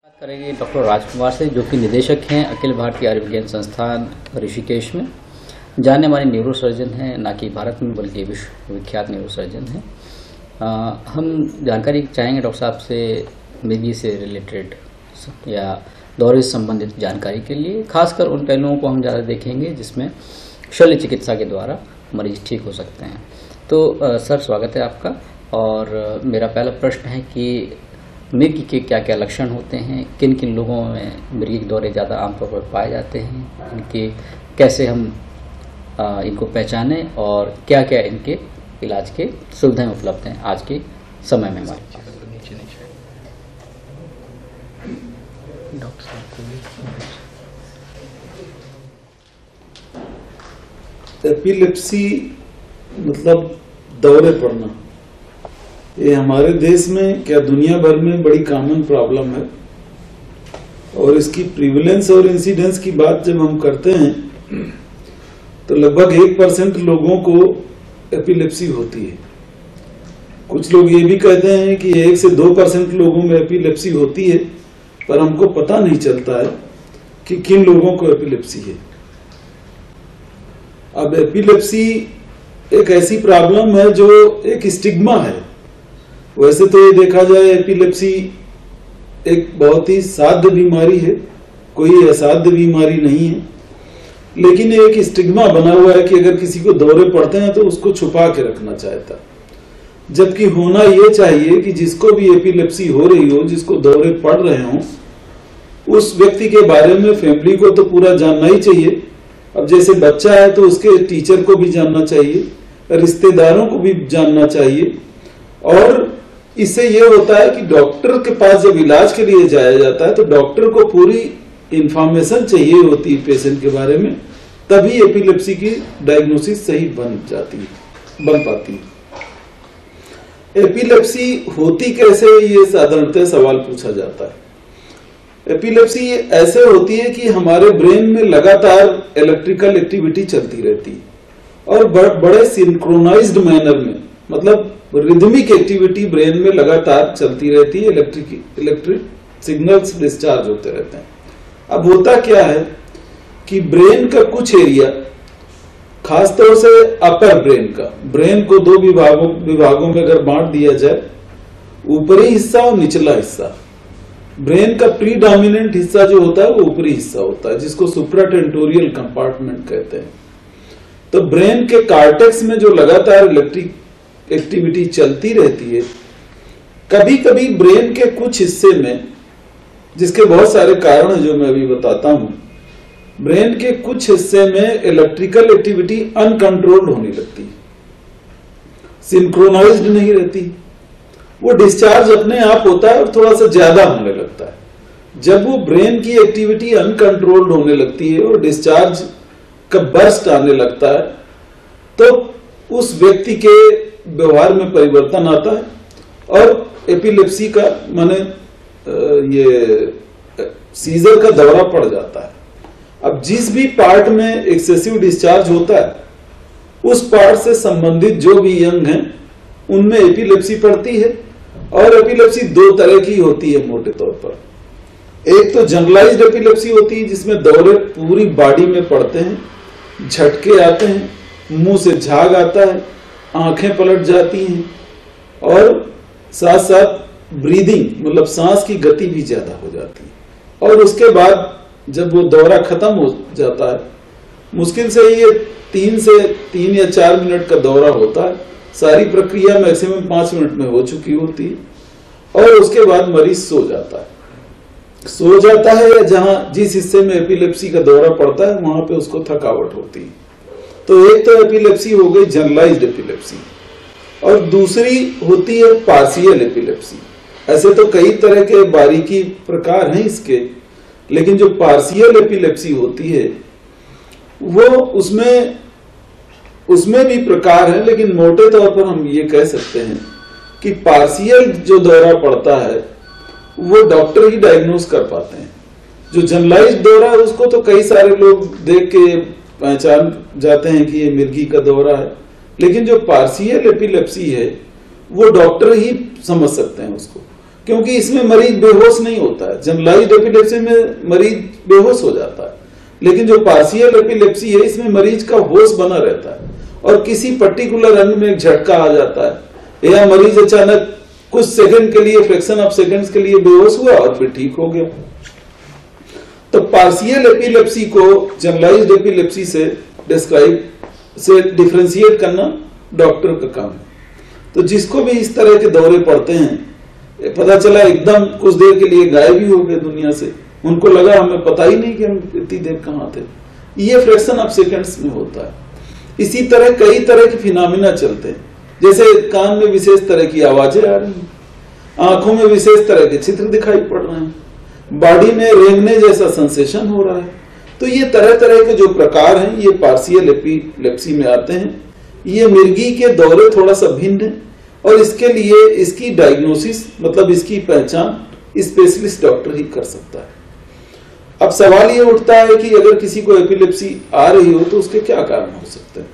बात करेंगे डॉक्टर राजकुमार से, जो कि निदेशक हैं अखिल भारतीय आयुर्विज्ञान संस्थान ऋषिकेश में। जाने माने न्यूरो सर्जन हैं, ना कि भारत में बल्कि विश्व विख्यात न्यूरो सर्जन हैं। हम जानकारी चाहेंगे डॉक्टर साहब से मिर्गी से रिलेटेड या दौरे से संबंधित जानकारी के लिए। खासकर उन पहलुओं को हम ज़्यादा देखेंगे जिसमें शल्य चिकित्सा के द्वारा मरीज ठीक हो सकते हैं। तो सर, स्वागत है आपका। और मेरा पहला प्रश्न है कि मिर्गी के क्या क्या लक्षण होते हैं, किन किन लोगों में मिर्गी के दौरे ज़्यादा आमतौर पर पाए जाते हैं, इनके कैसे हम इनको पहचानें और क्या क्या इनके इलाज के सुविधाएं उपलब्ध हैं आज के समय में हमारे पास। एपिलेप्सी मतलब दौरे पड़ना, ये हमारे देश में क्या दुनिया भर में बड़ी कॉमन प्रॉब्लम है। और इसकी प्रिविलेंस और इंसिडेंस की बात जब हम करते हैं तो लगभग 1% लोगों को एपिलेप्सी होती है। कुछ लोग ये भी कहते हैं कि 1 से 2% लोगों में एपिलेप्सी होती है, पर हमको पता नहीं चलता है कि किन लोगों को एपिलेप्सी है। अब एपिलेप्सी एक ऐसी प्रॉब्लम है जो एक स्टिग्मा है। वैसे तो ये देखा जाए एपिलेप्सी एक बहुत ही साध्य बीमारी है, कोई असाध्य बीमारी नहीं है, लेकिन एक स्टिग्मा बना हुआ है कि अगर किसी को दौरे पड़ते हैं तो उसको छुपा के रखना चाहता। जबकि होना ये चाहिए कि जिसको भी एपिलेप्सी हो रही हो, जिसको दौरे पड़ रहे हो, उस व्यक्ति के बारे में फैमिली को तो पूरा जानना ही चाहिए। अब जैसे बच्चा है तो उसके टीचर को भी जानना चाहिए, रिश्तेदारों को भी जानना चाहिए। और इससे ये होता है कि डॉक्टर के पास जब इलाज के लिए जाया जाता है तो डॉक्टर को पूरी इंफॉर्मेशन चाहिए होती है पेशेंट के बारे में, तभी एपिलेप्सी की डायग्नोसिस सही बन पाती है। एपिलेप्सी होती कैसे, ये साधारणतः सवाल पूछा जाता है। एपिलेप्सी ऐसे होती है कि हमारे ब्रेन में लगातार इलेक्ट्रिकल एक्टिविटी चलती रहती है और बड़े सिंक्रोनाइज्ड मैनर में, मतलब रिदमिक एक्टिविटी ब्रेन में लगातार चलती रहती है। इलेक्ट्रिक सिग्नल्स डिस्चार्ज होते रहते हैं। अब होता क्या है कि ब्रेन का कुछ एरिया, खासतौर से अपर ब्रेन का, ब्रेन को 2 विभागों में अगर बांट दिया जाए, ऊपरी हिस्सा और निचला हिस्सा। ब्रेन का प्रीडोमिनेंट हिस्सा जो होता है वो ऊपरी हिस्सा होता है, जिसको सुप्राटेंटोरियल कंपार्टमेंट कहते हैं। तो ब्रेन के कॉर्टेक्स में जो लगातार इलेक्ट्रिक एक्टिविटी चलती रहती है, कभी कभी ब्रेन के कुछ हिस्से में, जिसके बहुत सारे कारण हैं जो मैं अभी बताता हूं, ब्रेन के कुछ हिस्से में इलेक्ट्रिकल एक्टिविटी अनकंट्रोल्ड होने लगती है, सिंक्रोनाइज्ड नहीं रहती। वो डिस्चार्ज अपने आप होता है और थोड़ा सा ज्यादा होने लगता है। जब वो ब्रेन की एक्टिविटी अनकंट्रोल्ड होने लगती है और डिस्चार्ज का बर्स्ट आने लगता है, तो उस व्यक्ति के व्यवहार में परिवर्तन आता है और एपिलेप्सी का माने ये सीजर का दौरा पड़ जाता है। अब जिस भी पार्ट में एक्सेसिव डिस्चार्ज होता है, उस पार्ट से संबंधित जो भी अंग हैं उनमें एपिलेप्सी पड़ती है। और एपिलेप्सी 2 तरह की होती है मोटे तौर पर। एक तो जनरलाइज्ड एपिलेप्सी होती है जिसमें दौरे पूरी बॉडी में पड़ते हैं, झटके आते हैं, मुंह से झाग आता है, आंखें पलट जाती हैं और साथ साथ ब्रीदिंग मतलब सांस की गति भी ज्यादा हो जाती है। और उसके बाद जब वो दौरा खत्म हो जाता है, मुश्किल से ये 3 या 4 मिनट का दौरा होता है। सारी प्रक्रिया मैक्सिमम 5 मिनट में हो चुकी होती है और उसके बाद मरीज सो जाता है या जहां जिस हिस्से में एपिलेप्सी का दौरा पड़ता है वहां पे उसको थकावट होती है। तो एक तो एपिलेप्सी हो गई जनरलाइज्ड एपिलेप्सी, और दूसरी होती है पार्शियल एपिलेप्सी। ऐसे तो कई तरह के बारीकी प्रकार हैं इसके, लेकिन जो पार्शियल एपिलेप्सी होती है वो उसमें भी प्रकार है, लेकिन मोटे तौर पर हम ये कह सकते हैं कि पार्शियल जो दौरा पड़ता है वो डॉक्टर ही डायग्नोस कर पाते हैं। जो जनरलाइज्ड दौरा है उसको तो कई सारे लोग देख के पहचान जाते हैं कि ये मिर्गी का दौरा है, लेकिन जो पार्शियल एपिलेप्सी है वो डॉक्टर ही समझ सकते हैं उसको। क्योंकि इसमें मरीज बेहोश नहीं होता है। जनरलाइज्ड एपिलेप्सी में मरीज बेहोश हो जाता है, लेकिन जो पार्शियल एपिलेप्सी है इसमें मरीज का होश बना रहता है और किसी पर्टिकुलर अंग में एक झटका आ जाता है या मरीज अचानक कुछ सेकंड के लिए, फ्रैक्शन ऑफ सेकंड्स के लिए बेहोश हुआ और फिर ठीक हो गया। तो पार्शियल एपिलेप्सी को जनरलाइज्ड एपिलेप्सी से डिफरेंशिएट करना डॉक्टर का काम है। तो जिसको भी इस तरह के दौरे पड़ते हैं, पता चला एकदम कुछ देर के लिए गायब ही हो गए दुनिया से, उनको लगा हमें पता ही नहीं कि हम इतनी देर कहाँ थे, ये फ्रैक्शन ऑफ सेकंड्स में होता है। इसी तरह कई तरह के फिनोमिना चलते हैं, जैसे कान में विशेष तरह की आवाजें आ रही हैं, आंखों में विशेष तरह के चित्र दिखाई पड़ रहे हैं, बॉडी में रेंगने जैसा सेंसेशन हो रहा है। तो ये तरह तरह के जो प्रकार हैं ये पार्शियल एपिलेप्सी में आते हैं। ये मिर्गी के दौरे थोड़ा सा भिन्न है और इसके लिए इसकी डायग्नोसिस मतलब इसकी पहचान स्पेशलिस्ट डॉक्टर ही कर सकता है। अब सवाल ये उठता है कि अगर किसी को एपिलेप्सी आ रही हो तो उसके क्या कारण हो सकते हैं।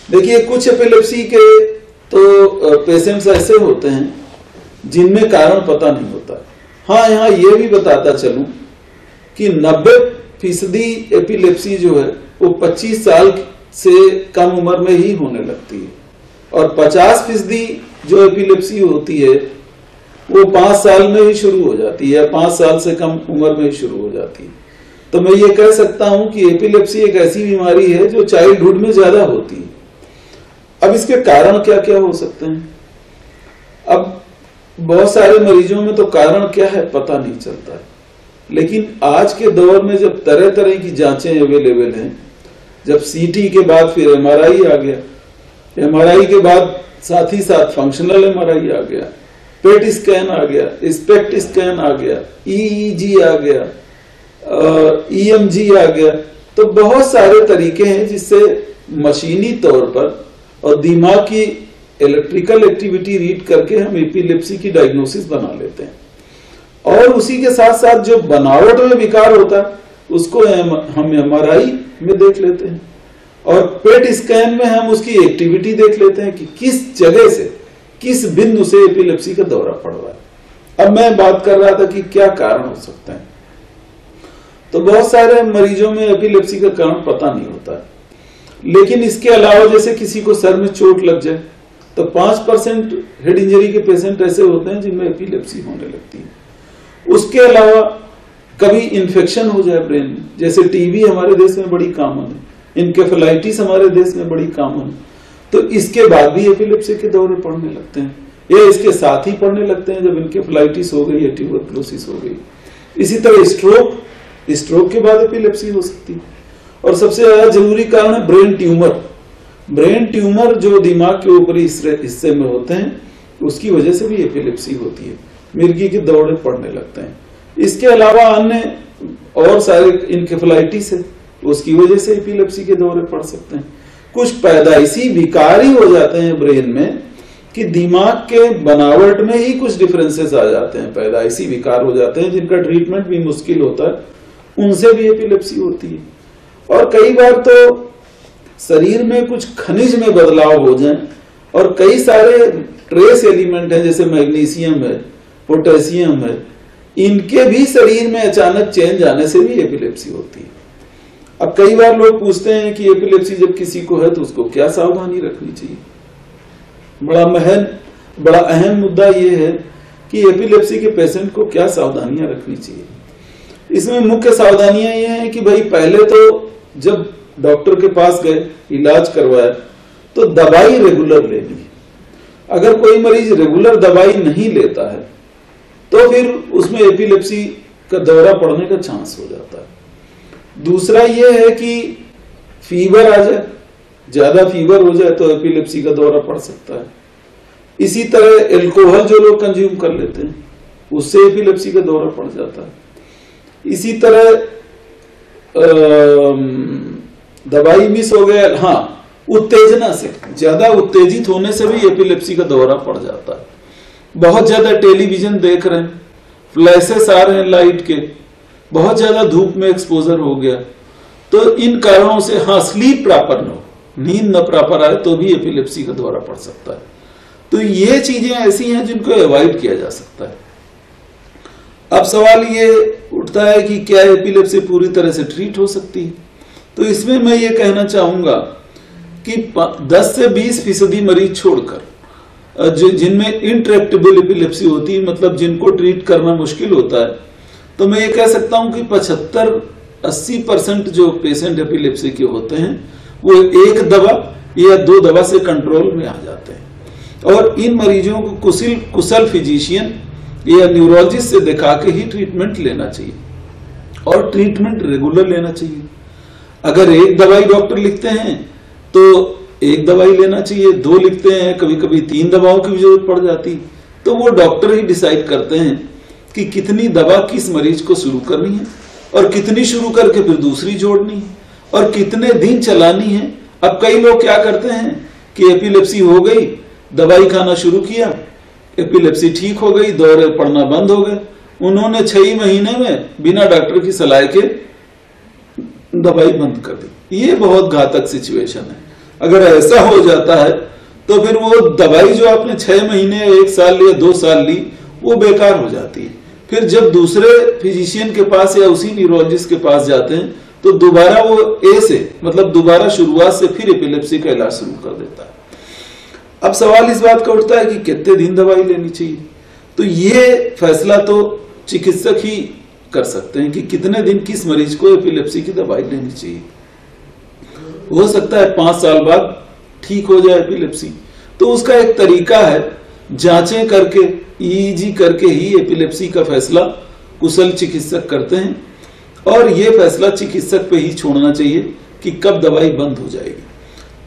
देखिए, कुछ एपिलेप्सी के तो पेशेंट्स ऐसे होते हैं जिनमें कारण पता नहीं होता। हाँ, यहाँ ये भी बताता चलूं कि 90% एपिलेप्सी जो है वो 25 साल से कम उम्र में ही होने लगती है और 50% जो एपिलेप्सी होती है वो 5 साल में ही शुरू हो जाती है, 5 साल से कम उम्र में ही शुरू हो जाती है। तो मैं ये कह सकता हूं कि एपिलेप्सी एक ऐसी बीमारी है जो चाइल्डहुड में ज्यादा होती है। अब इसके कारण क्या क्या हो सकते हैं। अब बहुत सारे मरीजों में तो कारण क्या है पता नहीं चलता है, लेकिन आज के दौर में जब तरह तरह की जांचें अवेलेबल हैं, जब सीटी के बाद फिर एमआरआई आ गया, एमआरआई के बाद साथ ही साथ फंक्शनल एमआरआई आ गया, पेट स्कैन आ गया, स्पेक्ट स्कैन आ गया, ईईजी आ गया, ईएमजी आ गया, तो बहुत सारे तरीके हैं जिससे मशीनी तौर पर और दिमाग की इलेक्ट्रिकल एक्टिविटी रीड करके हम एपिलेप्सी की डायग्नोसिस बना लेते हैं। और उसी के साथ साथ जो बनावट में विकार होता है उसको हम एमआरआई में देख लेते हैं और पेट स्कैन में हम उसकी एक्टिविटी देख लेते हैं कि किस जगह से, किस बिंदु से एपिलेप्सी का दौरा पड़ रहा है। अब मैं बात कर रहा था कि क्या कारण हो सकते हैं, तो बहुत सारे मरीजों में एपिलेप्सी का कारण पता नहीं होता है, लेकिन इसके अलावा जैसे किसी को सर में चोट लग जाए तो 5% हेड इंजरी के पेशेंट ऐसे होते हैं जिनमें एपिलेप्सी होने लगती है। उसके अलावा कभी इन्फेक्शन हो जाए ब्रेन में, जैसे टीबी हमारे देश में बड़ी कॉमन है, इनकेफेलाइटिस हमारे देश में बड़ी कॉमन है, तो इसके बाद भी एपिलेप्सी के दौरे पड़ने लगते हैं या इसके साथ ही पड़ने लगते हैं जब इनकेफेलाइटिस हो गई या ट्यूबरकुलोसिस हो गई। इसी तरह स्ट्रोक के बाद एपिलेप्सी हो सकती है। और सबसे ज्यादा जरूरी कारण है ब्रेन ट्यूमर। ब्रेन ट्यूमर जो दिमाग के ऊपरी हिस्से में होते हैं उसकी वजह से भी एपिलेप्सी होती है, मिर्गी के दौरे पड़ने लगते हैं। इसके अलावा अन्य और सारे इनकेफेलाइटिस है, उसकी वजह से एपिलेप्सी के दौरे पड़ सकते हैं। कुछ पैदाइशी विकार ही हो जाते हैं ब्रेन में कि दिमाग के बनावट में ही कुछ डिफरेंसेस आ जाते हैं, पैदाइशी विकार हो जाते हैं जिनका ट्रीटमेंट भी मुश्किल होता है, उनसे भी एपिलेप्सी होती है। और कई बार तो शरीर में कुछ खनिज में बदलाव हो जाए और कई सारे ट्रेस एलिमेंट हैं जैसे मैग्नीशियम है, पोटेशियम है, इनके भी शरीर में अचानक चेंज आने से भी एपिलेप्सी होती है। अब कई बार लोग पूछते हैं कि एपिलेप्सी जब किसी को है तो उसको क्या सावधानी रखनी चाहिए। बड़ा अहम मुद्दा यह है कि एपिलेप्सी के पेशेंट को क्या सावधानियां रखनी चाहिए। इसमें मुख्य सावधानियां ये हैं कि भाई पहले तो जब डॉक्टर के पास गए, इलाज करवाया, तो दवाई रेगुलर लेनी है। अगर कोई मरीज रेगुलर दवाई नहीं लेता है तो फिर उसमें एपिलेप्सी का दौरा पड़ने का चांस हो जाता है। दूसरा यह है कि फीवर आ जाए, ज्यादा फीवर हो जाए तो एपिलेप्सी का दौरा पड़ सकता है। इसी तरह एल्कोहल जो लोग कंज्यूम कर लेते हैं उससे एपिलेप्सी का दौरा पड़ जाता है। इसी तरह दवाई मिस हो गया, हाँ, उत्तेजना से, ज्यादा उत्तेजित होने से भी एपिलेप्सी का दौरा पड़ जाता है। बहुत ज्यादा टेलीविजन देख रहे हैं, फ्लैशेस आ रहे हैं लाइट के, बहुत ज्यादा धूप में एक्सपोजर हो गया, तो इन कारणों से, हाँ, स्लीप प्रॉपर न हो, नींद न प्रॉपर आए तो भी एपिलेप्सी का दौरा पड़ सकता है। तो ये चीजें ऐसी हैं जिनको अवॉइड किया जा सकता है। अब सवाल ये उठता है कि क्या एपिलेप्सी पूरी तरह से ट्रीट हो सकती है? तो इसमें मैं ये कहना चाहूंगा कि 10 से 20% मरीज छोड़कर जिनमें इंट्रैक्टेबल एपिलेप्सी होती है, मतलब जिनको ट्रीट करना मुश्किल होता है, तो मैं ये कह सकता हूं कि 75-80% जो पेशेंट एपिलेप्सी के होते हैं वो एक दवा या 2 दवा से कंट्रोल में आ जाते हैं। और इन मरीजों को कुशल फिजिशियन या न्यूरोलॉजिस्ट से दिखा के ही ट्रीटमेंट लेना चाहिए और ट्रीटमेंट रेगुलर लेना चाहिए। अगर एक दवाई डॉक्टर लिखते हैं तो एक दवाई लेना चाहिए, 2 लिखते हैं, कभी कभी 3 दवाओं की भी जरूरत पड़ जाती, तो वो डॉक्टर ही डिसाइड करते हैं कि कितनी दवा किस मरीज को शुरू करनी है और कितनी शुरू करके फिर दूसरी जोड़नी है और कितने दिन चलानी है। अब कई लोग क्या करते हैं कि एपिलेप्सी हो गई, दवाई खाना शुरू किया, एपिलेप्सी ठीक हो गई, दौरे पड़ना बंद हो गए, उन्होंने 6 महीने में बिना डॉक्टर की सलाह के दवाई बंद कर दी। ये बहुत घातक सिचुएशन है। अगर ऐसा हो जाता है तो फिर वो दवाई जो आपने 6 महीने, 1 साल या 2 साल ली, वो बेकार हो जाती है। फिर जब दूसरे फिजिशियन के पास या उसी न्यूरोलॉजिस्ट के पास जाते हैं तो दोबारा वो ए से, मतलब दोबारा शुरुआत से फिर एपिलेप्सी का इलाज शुरू कर देता है। अब सवाल इस बात का उठता है कि कितने दिन दवाई लेनी चाहिए। तो ये फैसला तो चिकित्सक ही कर सकते हैं कि कितने दिन किस मरीज को एपिलेप्सी की दवाई लेनी चाहिए। हो सकता है 5 साल बाद ठीक हो जाए एपिलेप्सी, तो उसका एक तरीका है, जांचें करके, ईईजी करके ही एपिलेप्सी का फैसला कुशल चिकित्सक करते हैं और यह फैसला चिकित्सक पे ही छोड़ना चाहिए कि कब दवाई बंद हो जाएगी।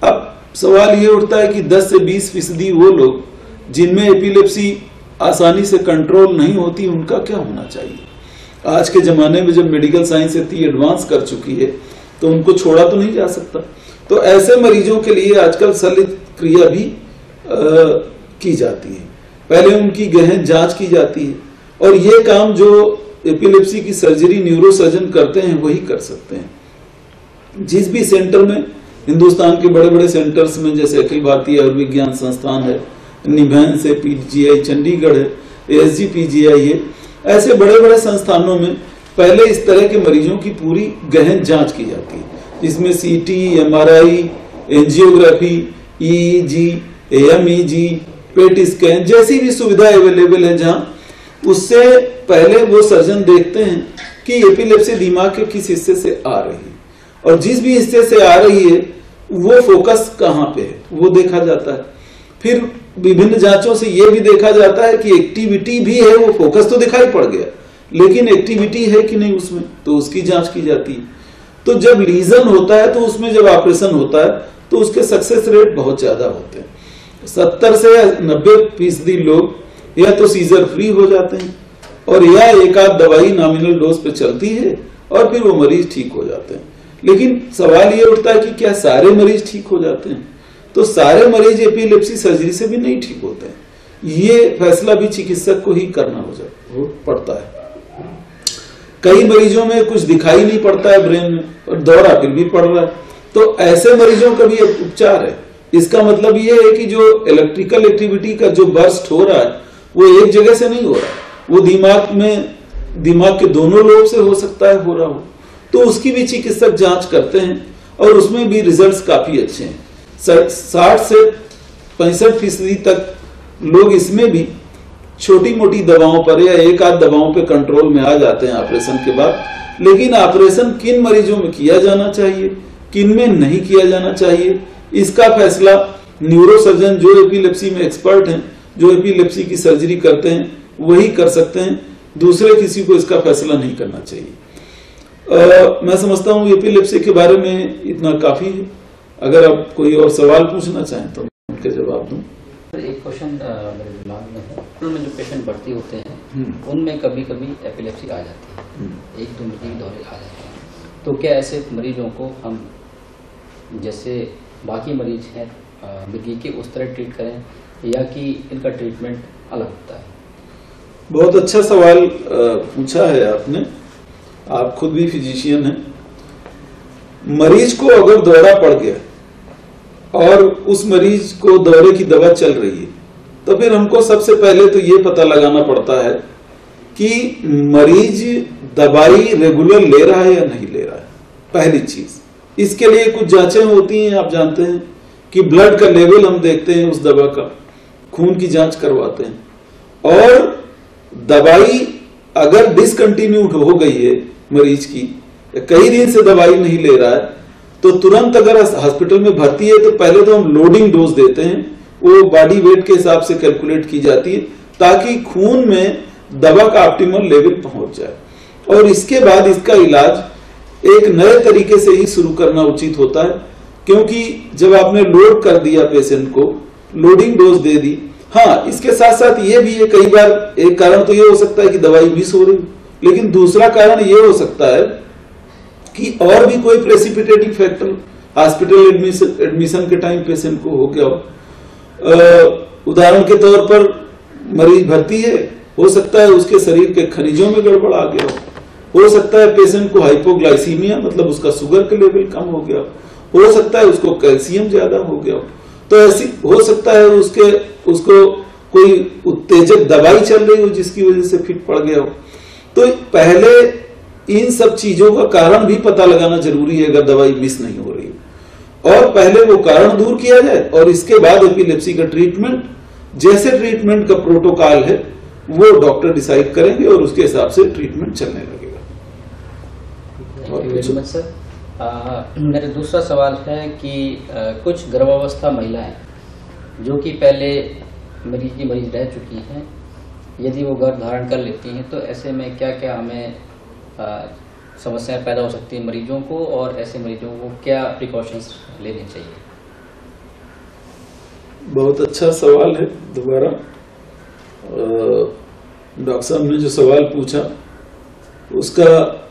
अब सवाल ये उठता है कि 10 से 20% वो लोग जिनमें एपिलेप्सी आसानी से कंट्रोल नहीं होती, उनका क्या होना चाहिए? आज के जमाने में जब मेडिकल साइंस इतनी एडवांस कर चुकी है तो उनको छोड़ा तो नहीं जा सकता। तो ऐसे मरीजों के लिए आजकल शल्य क्रिया भी की जाती है। पहले उनकी गहन जांच की जाती है और ये काम जो एपिलेप्सी की सर्जरी न्यूरोसर्जन करते हैं वही कर सकते हैं। जिस भी सेंटर में, हिंदुस्तान के बड़े बड़े सेंटर्स में, जैसे अखिल भारतीय आयुर्विज्ञान संस्थान है, निमहैंस है, पीजीआई चंडीगढ़ है, एसजीपीजीआई है, ऐसे बड़े बड़े संस्थानों में पहले इस तरह के मरीजों की पूरी गहन जांच की जाती है, जिसमें सीटी, एमआरआई, एंजियोग्राफी, ईईजी, एएमईजी, पेट स्कैन जैसी भी सुविधा अवेलेबल है, जहां उससे पहले वो सर्जन देखते हैं कि एपिलेप्सी दिमाग के किस हिस्से से आ रही है और जिस भी हिस्से से आ रही है वो फोकस कहां पे है वो देखा जाता है। फिर विभिन्न जांचों से ये भी देखा जाता है कि एक्टिविटी भी है, वो फोकस तो दिखाई पड़ गया लेकिन एक्टिविटी है कि नहीं उसमें, तो उसकी जांच की जाती है। तो जब लीजन होता है तो उसमें जब ऑपरेशन होता है तो उसके सक्सेस रेट बहुत ज्यादा होते हैं। 70 से 90% लोग या तो सीजर फ्री हो जाते हैं और या एक आध दवाई नॉमिनल डोज पे चलती है और फिर वो मरीज ठीक हो जाते हैं। लेकिन सवाल ये उठता है कि क्या सारे मरीज ठीक हो जाते हैं? तो सारे मरीज एपिलेप्सी सर्जरी से भी नहीं ठीक होते हैं। ये फैसला भी चिकित्सक को ही करना पड़ता है। कई मरीजों में कुछ दिखाई नहीं पड़ता है ब्रेन में और दौरा फिर भी पड़ रहा है, तो ऐसे मरीजों का भी एक उपचार है। इसका मतलब ये है कि जो इलेक्ट्रिकल एक्टिविटी का जो बर्स्ट हो रहा है वो एक जगह से नहीं हो रहा, वो दिमाग के दोनों लोब से हो सकता है हो रहा हो, तो उसकी भी चिकित्सक जांच करते हैं और उसमें भी रिजल्ट्स काफी अच्छे हैं। 60 से 65% तक लोग इसमें भी छोटी मोटी दवाओं पर या एक आध दवाओं पे कंट्रोल में आ जाते हैं ऑपरेशन के बाद। लेकिन ऑपरेशन किन मरीजों में किया जाना चाहिए, किन में नहीं किया जाना चाहिए, इसका फैसला न्यूरोसर्जन जो एपिलेप्सी में एक्सपर्ट हैं, जो एपिलेप्सी की सर्जरी करते हैं, वही कर सकते हैं। दूसरे किसी को इसका फैसला नहीं करना चाहिए। मैं समझता हूँ एपिलेप्सी के बारे में इतना काफी है। अगर आप कोई और सवाल पूछना चाहें तो उनके जवाब दूं। एक क्वेश्चन मेरे दिमाग में है, उनमें जो पेशेंट भर्ती होते हैं उनमें कभी कभी एपिलेप्सी आ जाती है, 1-2 मिनट के दौरे आ जाते हैं, तो क्या ऐसे मरीजों को हम जैसे बाकी मरीज हैं मिर्गी के उस तरह ट्रीट करें या कि इनका ट्रीटमेंट अलग होता है? बहुत अच्छा सवाल पूछा है आपने। आप खुद भी फिजिशियन हैं। मरीज को अगर दौरा पड़ गया और उस मरीज को दौरे की दवा चल रही है तो फिर हमको सबसे पहले तो ये पता लगाना पड़ता है कि मरीज दवाई रेगुलर ले रहा है या नहीं ले रहा है, पहली चीज। इसके लिए कुछ जांचें होती हैं, आप जानते हैं कि ब्लड का लेवल हम देखते हैं, उस दवा का खून की जांच करवाते हैं। और दवाई अगर डिसकंटिन्यूड हो गई है मरीज की, कई दिन से दवाई नहीं ले रहा है, तो तुरंत अगर हॉस्पिटल में भर्ती है तो पहले तो हम लोडिंग डोज देते हैं, वो बॉडी वेट के हिसाब से कैलकुलेट की जाती है ताकि खून में दवा का ऑप्टिमल लेवल पहुंच जाए। और इसके बाद इसका इलाज एक नए तरीके से ही शुरू करना उचित होता है, क्योंकि जब आपने लोड कर दिया पेशेंट को, लोडिंग डोज दे दी, हाँ इसके साथ साथ ये भी है, कई बार एक कारण तो ये हो सकता है कि दवाई मिस हो रही, लेकिन दूसरा कारण ये हो सकता है कि और भी कोई प्रेसिपिटेटिंग फैक्टर हॉस्पिटल एडमिशन के टाइम पेशेंट को हो गया हो। उदाहरण के तौर पर मरीज भर्ती है, हो सकता है उसके शरीर के खनिजों में गड़बड़ आ गया हो सकता है पेशेंट को हाइपोग्लाइसीमिया मतलब उसका शुगर का लेवल कम हो गया हो सकता है उसको कैल्शियम ज्यादा हो गया हो, तो ऐसी हो सकता है उसको कोई उत्तेजक दवाई चल रही हो जिसकी वजह से फिट पड़ गया हो। तो पहले इन सब चीजों का कारण भी पता लगाना जरूरी है अगर दवाई मिस नहीं हो रही, और पहले वो कारण दूर किया जाए और इसके बाद एपिलेप्सी का ट्रीटमेंट, जैसे ट्रीटमेंट का प्रोटोकॉल है वो डॉक्टर डिसाइड करेंगे और उसके हिसाब से ट्रीटमेंट चलने लगेगा। सर, मेरा दूसरा सवाल है कि कुछ गर्भावस्था महिलाएं जो कि पहले मरीज रह चुकी हैं, यदि वो गर्भ धारण कर लेती हैं तो ऐसे में क्या क्या हमें समस्याएं पैदा हो सकती है मरीजों को, और ऐसे मरीजों को क्या प्रिकॉशंस लेने चाहिए? बहुत अच्छा सवाल है। दोबारा डॉक्टर साहब ने जो सवाल पूछा उसका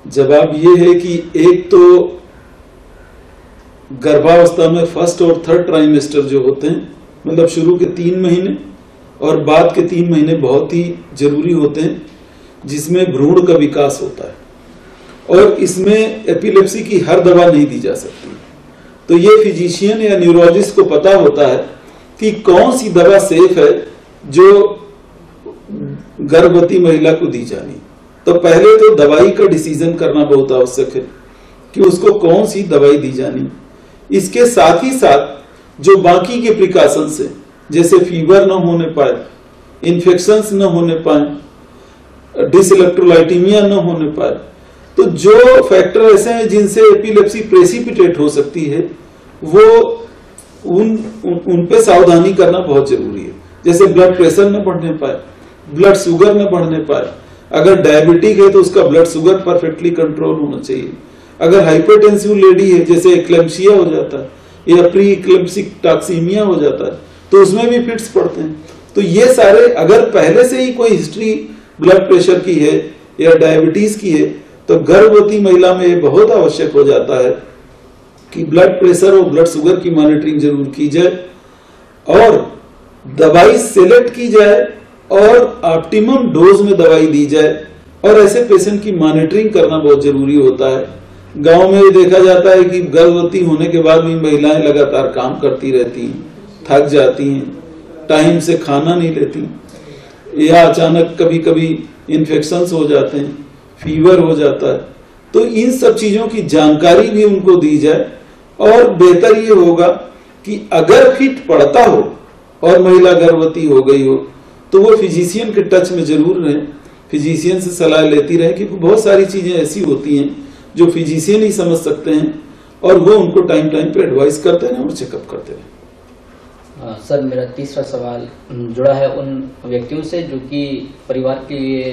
जवाब ये है कि एक तो गर्भावस्था में फर्स्ट और थर्ड ट्राइमेस्टर जो होते हैं, मतलब शुरू के 3 महीने और बाद के 3 महीने बहुत ही जरूरी होते हैं, जिसमें भ्रूण का विकास होता है और इसमें एपिलेप्सी की हर दवा नहीं दी जा सकती। तो ये फिजिशियन या न्यूरोलॉजिस्ट को पता होता है कि कौन सी दवा सेफ है जो गर्भवती महिला को दी जानी। तो पहले तो दवाई का डिसीजन करना बहुत आवश्यक है कि उसको कौन सी दवाई दी जानी। इसके साथ ही साथ जो बाकी के प्रिकॉशंस है, जैसे फीवर न होने पाए, इन्फेक्शंस न होने पाए, डिसइलेक्ट्रोलाइटीमिया न होने पाए, तो जो फैक्टर ऐसे हैं जिनसे एपिलेप्सी प्रेसिपिटेट हो सकती है वो उन पे सावधानी करना बहुत जरूरी है। जैसे ब्लड प्रेशर न बढ़ने पाए, ब्लड शुगर न बढ़ने पाए, अगर डायबिटिक है तो उसका ब्लड शुगर परफेक्टली कंट्रोल होना चाहिए, अगर हाइपरटेंसिव लेडी है जैसे एक्लेम्पसिया हो जाता है या प्री एक्लेम्पसिक टॉक्सीमिया हो जाता है तो उसमें भी फिट्स पड़ते हैं। तो ये सारे अगर पहले से ही कोई हिस्ट्री ब्लड प्रेशर की है या डायबिटीज की है तो गर्भवती महिला में ये बहुत आवश्यक हो जाता है कि ब्लड प्रेशर और ब्लड शुगर की मॉनिटरिंग जरूर की जाए और दवाई सेलेक्ट की जाए और ऑप्टिमम डोज में दवाई दी जाए, और ऐसे पेशेंट की मॉनिटरिंग करना बहुत जरूरी होता है। गांव में देखा जाता है कि गर्भवती होने के बाद भी महिलाएं लगातार काम करती रहती हैं, थक जाती हैं, टाइम से खाना नहीं लेती या अचानक कभी कभी इन्फेक्शंस हो जाते हैं, फीवर हो जाता है। तो इन सब चीजों की जानकारी भी उनको दी जाए और बेहतर ये होगा कि अगर फिट पड़ता हो और महिला गर्भवती हो गई हो तो वो फिजिशियन के टच में जरूर रहे, फिजिशियन से सलाह लेती रहे, क्योंकि बहुत सारी चीजें ऐसी होती हैं जो फिजिशियन ही समझ सकते हैं और वो उनको टाइम टाइम पे एडवाइस करते रहे और चेकअप करते रहे। सर, मेरा तीसरा सवाल जुड़ा है उन व्यक्तियों से जो कि परिवार के लिए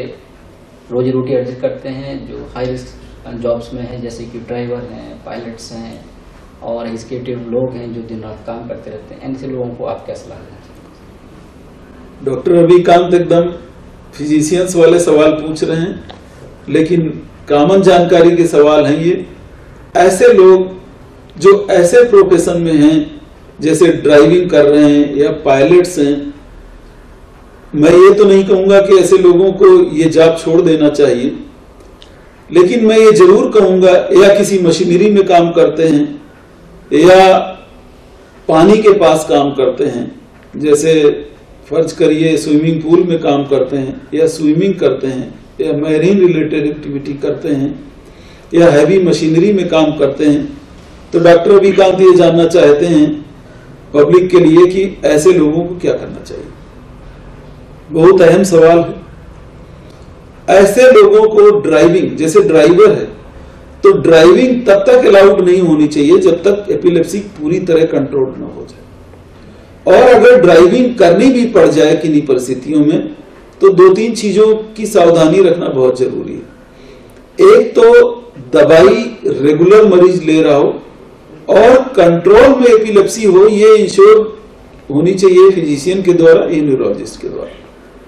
रोजी रोटी अर्जित करते हैं, जो हाई रिस्क जॉब्स में हैं, जैसे कि ड्राइवर हैं, पायलट्स हैं और एग्जीक्यूटिव लोग हैं जो दिन रात काम करते रहते हैं। ऐसे लोगों को आप क्या सलाह दें? डॉक्टर रविकांत एकदम फिजिशियंस वाले सवाल पूछ रहे हैं, लेकिन कॉमन जानकारी के सवाल हैं ये। ऐसे लोग जो ऐसे प्रोफेशन में हैं जैसे ड्राइविंग कर रहे हैं या पायलट्स हैं, मैं ये तो नहीं कहूंगा कि ऐसे लोगों को ये जॉब छोड़ देना चाहिए, लेकिन मैं ये जरूर कहूंगा, या किसी मशीनरी में काम करते हैं या पानी के पास काम करते हैं, जैसे फर्ज करिए स्विमिंग पूल में काम करते हैं या स्विमिंग करते हैं या मैरीन रिलेटेड एक्टिविटी करते हैं या हैवी मशीनरी में काम करते हैं, तो डॉक्टर रविकांत ये जानना चाहते हैं पब्लिक के लिए कि ऐसे लोगों को क्या करना चाहिए। बहुत अहम सवाल है। ऐसे लोगों को ड्राइविंग, जैसे ड्राइवर है तो ड्राइविंग तब तक अलाउड नहीं होनी चाहिए जब तक एपिलेप्सी पूरी तरह कंट्रोल न हो जाए। और अगर ड्राइविंग करनी भी पड़ जाए किन्हीं परिस्थितियों में तो 2-3 चीजों की सावधानी रखना बहुत जरूरी है। एक तो दवाई रेगुलर मरीज ले रहा हो और कंट्रोल में एपिलेप्सी हो, ये इंश्योर होनी चाहिए फिजिशियन के द्वारा या न्यूरोलॉजिस्ट के द्वारा,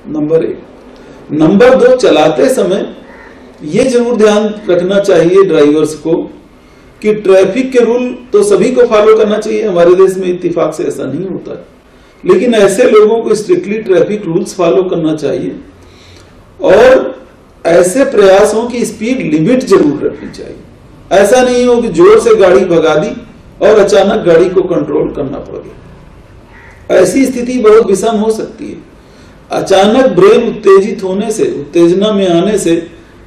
नंबर 1। नंबर 2, चलाते समय ये जरूर ध्यान रखना चाहिए ड्राइवर्स को कि ट्रैफिक के रूल तो सभी को फॉलो करना चाहिए। हमारे देश में इत्तेफाक से ऐसा नहीं होता है, लेकिन ऐसे लोगों को स्ट्रिक्टली ट्रैफिक रूल्स फॉलो करना चाहिए और ऐसे प्रयास हो कि स्पीड लिमिट जरूर रखनी चाहिए। ऐसा नहीं हो कि जोर से गाड़ी भगा दी और अचानक गाड़ी को कंट्रोल करना पड़ गया। ऐसी स्थिति बहुत विषम हो सकती है। अचानक ब्रेन उत्तेजित होने से, उत्तेजना में आने से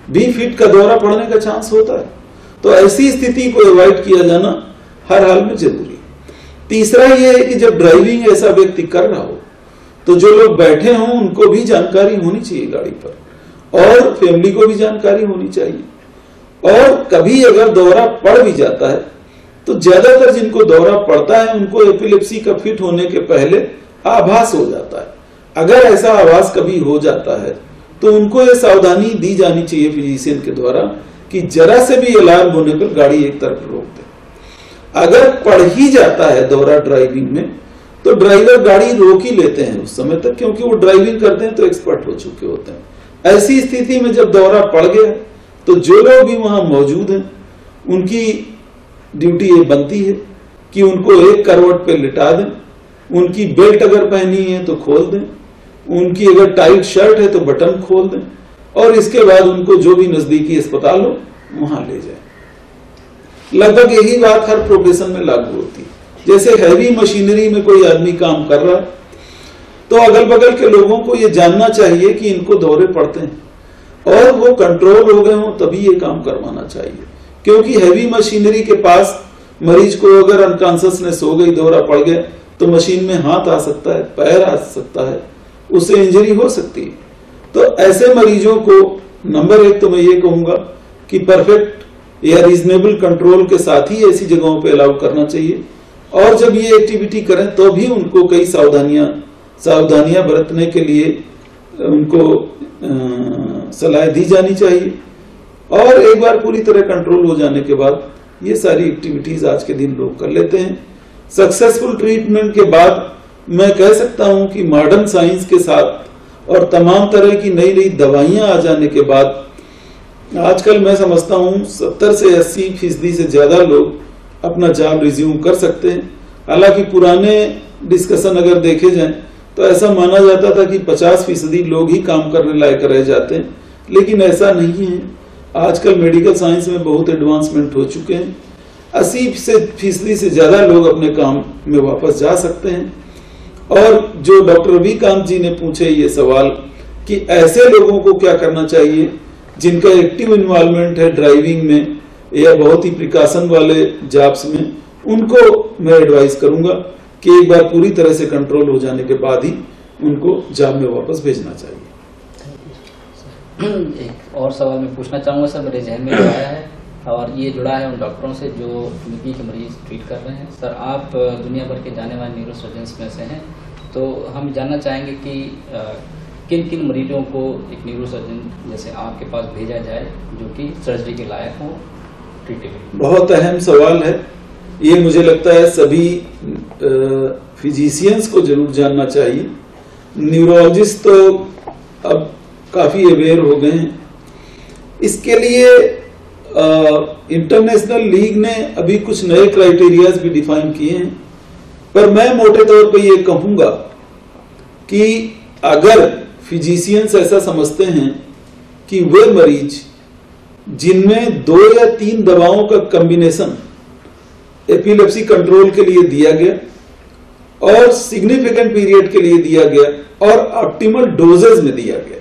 भी फिट का दौरा पड़ने का चांस होता है, तो ऐसी स्थिति को अवॉइड किया जाना हर हाल में जरूरी है। तीसरा यह है कि जब ड्राइविंग ऐसा व्यक्ति कर रहा हो तो जो लोग बैठे हों उनको भी जानकारी होनी चाहिए गाड़ी पर और फैमिली को भी जानकारी होनी चाहिए। और कभी अगर दौरा पड़ भी जाता है तो ज्यादातर जिनको दौरा पड़ता है उनको एपिलेप्सी का फिट होने के पहले आभास हो जाता है। अगर ऐसा आभास कभी हो जाता है तो उनको ये सावधानी दी जानी चाहिए फिजिशियन के द्वारा कि जरा से भी अलार्म होने पर गाड़ी एक तरफ रोक दे। अगर पड़ ही जाता है दौरा ड्राइविंग में तो ड्राइवर गाड़ी रोक ही लेते हैं उस समय तक, क्योंकि वो ड्राइविंग करते हैं तो एक्सपर्ट हो चुके होते हैं। ऐसी स्थिति में जब दौरा पड़ गया तो जो लोग भी वहां मौजूद हैं उनकी ड्यूटी ये बनती है कि उनको एक करवट पे लिटा दें, उनकी बेल्ट अगर पहनी है तो खोल दें, उनकी अगर टाइट शर्ट है तो बटन खोल दें और इसके बाद उनको जो भी नजदीकी अस्पताल हो वहां ले जाएं। लगभग यही बात हर प्रोफेशन में लागू होती है। जैसे हैवी मशीनरी में कोई आदमी काम कर रहा है तो अगल बगल के लोगों को ये जानना चाहिए कि इनको दौरे पड़ते हैं और वो कंट्रोल हो गए हों तभी ये काम करवाना चाहिए, क्योंकि हैवी मशीनरी के पास मरीज को अगर अनकॉन्शियसनेस हो गई, दौरा पड़ गया तो मशीन में हाथ आ सकता है, पैर आ सकता है, उससे इंजरी हो सकती है। तो ऐसे मरीजों को नंबर 1 तो मैं ये कहूंगा कि परफेक्ट या रीजनेबल कंट्रोल के साथ ही ऐसी जगहों पे अलाउ करना चाहिए और जब ये एक्टिविटी करें तो भी उनको कई सावधानियां बरतने के लिए उनको सलाह दी जानी चाहिए। और एक बार पूरी तरह कंट्रोल हो जाने के बाद ये सारी एक्टिविटीज आज के दिन लोग कर लेते हैं। सक्सेसफुल ट्रीटमेंट के बाद मैं कह सकता हूं कि मॉडर्न साइंस के साथ और तमाम तरह की नई नई दवाइयां आ जाने के बाद आजकल मैं समझता हूं 70 से 80% से ज्यादा लोग अपना जॉब रिज्यूम कर सकते हैं। हालांकि पुराने डिस्कशन अगर देखे जाएं तो ऐसा माना जाता था कि 50% लोग ही काम करने लायक रह जाते हैं, लेकिन ऐसा नहीं है। आजकल मेडिकल साइंस में बहुत एडवांसमेंट हो चुके हैं। 80% से ज्यादा लोग अपने काम में वापस जा सकते हैं। और जो डॉक्टर रविकांत जी ने पूछे ये सवाल कि ऐसे लोगों को क्या करना चाहिए जिनका एक्टिव इन्वॉल्वमेंट है ड्राइविंग में या बहुत ही प्रिकॉशन वाले जॉब्स में, उनको मैं एडवाइस करूंगा कि एक बार पूरी तरह से कंट्रोल हो जाने के बाद ही उनको जॉब में वापस भेजना चाहिए। एक और सवाल मैं पूछना चाहूंगा सर, मेरे जहन में आया है और ये जुड़ा है उन डॉक्टरों से जो टीबी के मरीज ट्रीट कर रहे हैं। सर, आप दुनिया भर के जाने माने न्यूरोसर्जन्स में से हैं, तो हम जानना चाहेंगे कि किन किन मरीजों को एक न्यूरोसर्जन जैसे आपके पास भेजा जाए जो कि सर्जरी के लायक हो, ट्रीटेबल। बहुत अहम सवाल है ये। मुझे लगता है सभी फिजिशियंस को जरूर जानना चाहिए। न्यूरोलॉजिस्ट तो अब काफी अवेयर हो गए हैं। इसके लिए इंटरनेशनल लीग ने अभी कुछ नए क्राइटेरियाज भी डिफाइन किए हैं, पर मैं मोटे तौर पे ये कहूंगा कि अगर फिजिशियंस ऐसा समझते हैं कि वे मरीज जिनमें 2 या 3 दवाओं का कॉम्बिनेशन एपिलेप्सी कंट्रोल के लिए दिया गया और सिग्निफिकेंट पीरियड के लिए दिया गया और ऑप्टिमल डोजेज में दिया गया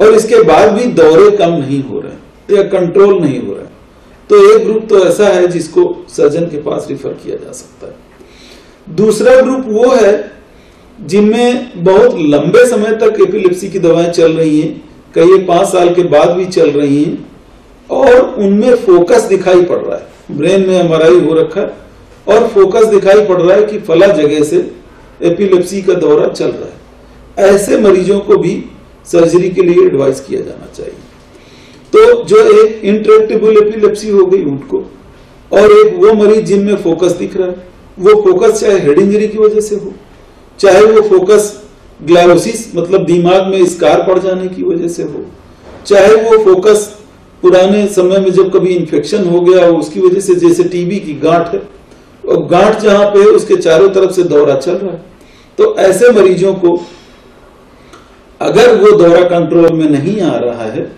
और इसके बाद भी दौरे कम नहीं हो रहे या कंट्रोल नहीं हो रहे, तो एक ग्रुप तो ऐसा है जिसको सर्जन के पास रिफर किया जा सकता है। दूसरा ग्रुप वो है जिनमें बहुत लंबे समय तक एपिलेप्सी की दवाएं चल रही हैं, कई 5 साल के बाद भी चल रही हैं और उनमें फोकस दिखाई पड़ रहा है, ब्रेन में एमआरआई हो रखा है और फोकस दिखाई पड़ रहा है कि फला जगह से एपिलेप्सी का दौरा चल रहा है। ऐसे मरीजों को भी सर्जरी के लिए एडवाइस किया जाना चाहिए। तो जो एक इंट्रैक्टेबल एपिलेप्सी हो गई उनको, और एक वो मरीज जिनमें फोकस दिख रहा है, वो फोकस चाहे हेड इंजरी की वजह से हो, चाहे वो फोकस ग्लायोसिस मतलब दिमाग में स्कार पड़ जाने की वजह से हो, चाहे वो फोकस पुराने समय में जब कभी इन्फेक्शन हो गया हो उसकी वजह से, जैसे टीबी की गांठ है और गांठ जहां पे है उसके चारों तरफ से दौरा चल रहा है, तो ऐसे मरीजों को अगर वो दौरा कंट्रोल में नहीं आ रहा है,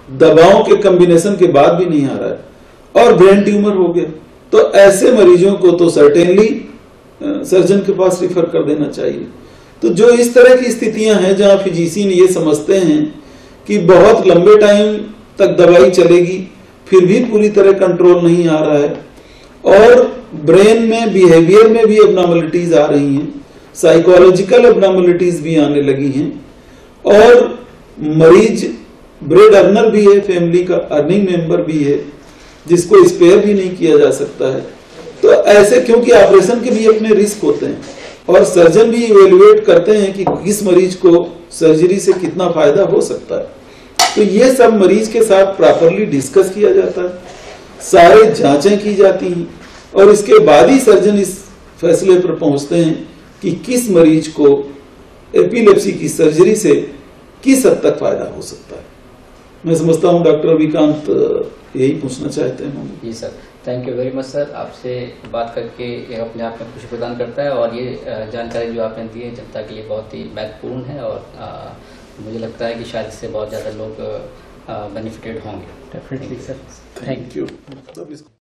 दवाओं के कॉम्बिनेशन के बाद भी नहीं आ रहा है और ब्रेन ट्यूमर हो गया, तो ऐसे मरीजों को तो सर्टेनली सर्जन के पास रिफर कर देना चाहिए। तो जो इस तरह की स्थितियां हैं जहां फिजिशियन ये समझते हैं कि बहुत लंबे टाइम तक दवाई चलेगी फिर भी पूरी तरह कंट्रोल नहीं आ रहा है और ब्रेन में बिहेवियर में भी एबनॉर्मलिटीज आ रही हैं, साइकोलॉजिकल एबनॉर्मलिटीज भी आने लगी हैं और मरीज ब्रेड अर्नर भी है, फैमिली का अर्निंग मेंबर भी है जिसको स्पेयर भी नहीं किया जा सकता है, तो ऐसे क्योंकि ऑपरेशन के भी अपने रिस्क होते हैं और सर्जन भी इवेल्युएट करते हैं कि किस मरीज को सर्जरी से कितना फायदा हो सकता है, तो ये सब मरीज के साथ प्रॉपरली डिस्कस किया जाता है, सारे जांचें की जाती हैं और इसके बाद ही सर्जन इस फैसले पर पहुंचते हैं कि किस मरीज को एपिलेप्सी की सर्जरी से किस हद तक फायदा हो सकता है। मैं समझता हूं डॉक्टर अभिकांत यही पूछना चाहते हैं। जी sir, thank you very much sir. आपसे बात करके ये अपने आप में खुशी प्रदान करता है और ये जानकारी जो आपने दी है जनता के लिए बहुत ही महत्वपूर्ण है और मुझे लगता है कि शायद इससे बहुत ज़्यादा लोग बेनिफिटेड होंगे। Definitely sir, thank you.